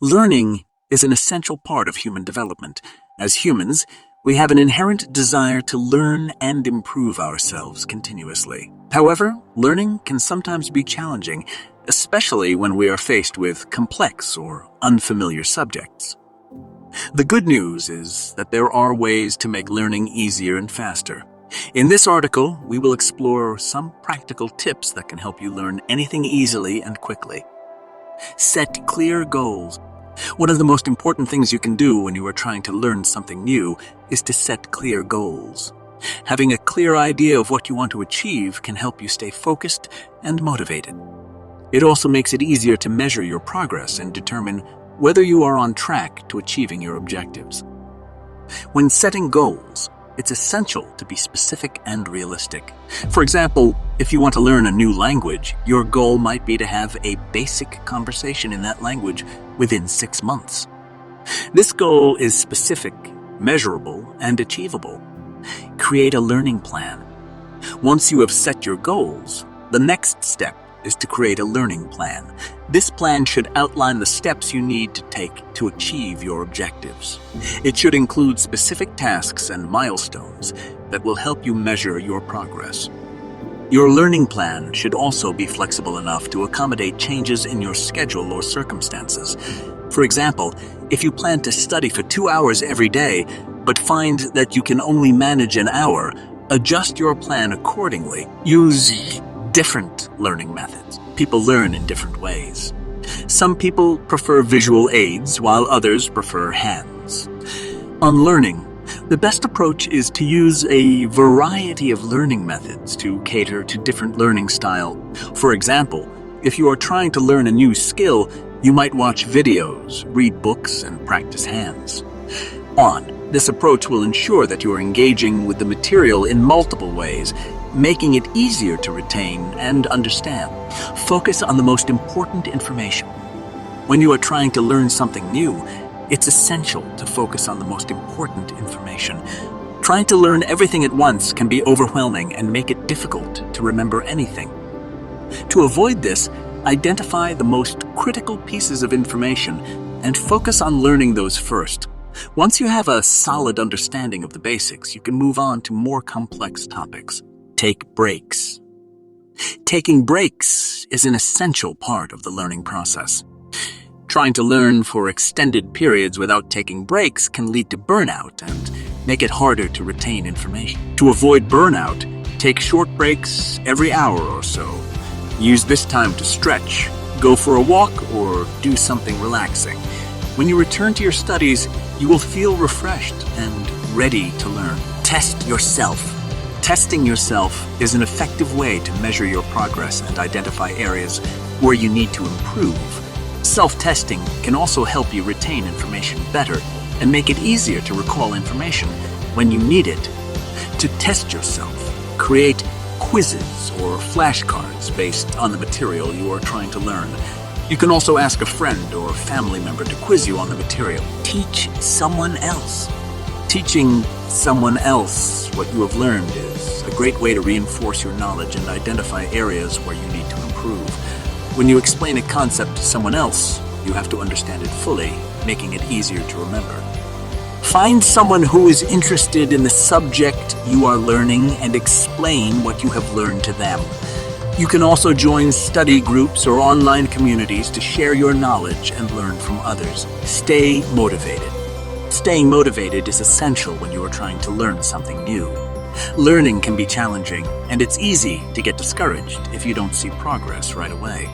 Learning is an essential part of human development. As humans, we have an inherent desire to learn and improve ourselves continuously. However, learning can sometimes be challenging, especially when we are faced with complex or unfamiliar subjects. The good news is that there are ways to make learning easier and faster. In this article, we will explore some practical tips that can help you learn anything easily and quickly. Set clear goals. One of the most important things you can do when you are trying to learn something new is to set clear goals. Having a clear idea of what you want to achieve can help you stay focused and motivated. It also makes it easier to measure your progress and determine whether you are on track to achieving your objectives. When setting goals, it's essential to be specific and realistic. For example, if you want to learn a new language, your goal might be to have a basic conversation in that language within 6 months. This goal is specific, measurable, and achievable. Create a learning plan. Once you have set your goals, the next step is to create a learning plan. This plan should outline the steps you need to take to achieve your objectives. It should include specific tasks and milestones that will help you measure your progress. Your learning plan should also be flexible enough to accommodate changes in your schedule or circumstances. For example, if you plan to study for 2 hours every day, but find that you can only manage an hour, adjust your plan accordingly. Use different learning methods. People learn in different ways. Some people prefer visual aids, while others prefer hands. On learning, the best approach is to use a variety of learning methods to cater to different learning style. For example, if you are trying to learn a new skill, you might watch videos, read books, and practice hands. This approach will ensure that you are engaging with the material in multiple ways, making it easier to retain and understand. Focus on the most important information. When you are trying to learn something new, it's essential to focus on the most important information. Trying to learn everything at once can be overwhelming and make it difficult to remember anything. To avoid this, identify the most critical pieces of information and focus on learning those first. Once you have a solid understanding of the basics, you can move on to more complex topics. Take breaks. Taking breaks is an essential part of the learning process. Trying to learn for extended periods without taking breaks can lead to burnout and make it harder to retain information. To avoid burnout, take short breaks every hour or so. Use this time to stretch, go for a walk, or do something relaxing. When you return to your studies, you will feel refreshed and ready to learn. Test yourself. Testing yourself is an effective way to measure your progress and identify areas where you need to improve. Self-testing can also help you retain information better and make it easier to recall information when you need it. To test yourself, create quizzes or flashcards based on the material you are trying to learn. You can also ask a friend or family member to quiz you on the material. Teach someone else. Teaching someone else what you have learned is a great way to reinforce your knowledge and identify areas where you need to improve. When you explain a concept to someone else, you have to understand it fully, making it easier to remember. Find someone who is interested in the subject you are learning and explain what you have learned to them. You can also join study groups or online communities to share your knowledge and learn from others. Stay motivated. Staying motivated is essential when you are trying to learn something new. Learning can be challenging, and it's easy to get discouraged if you don't see progress right away.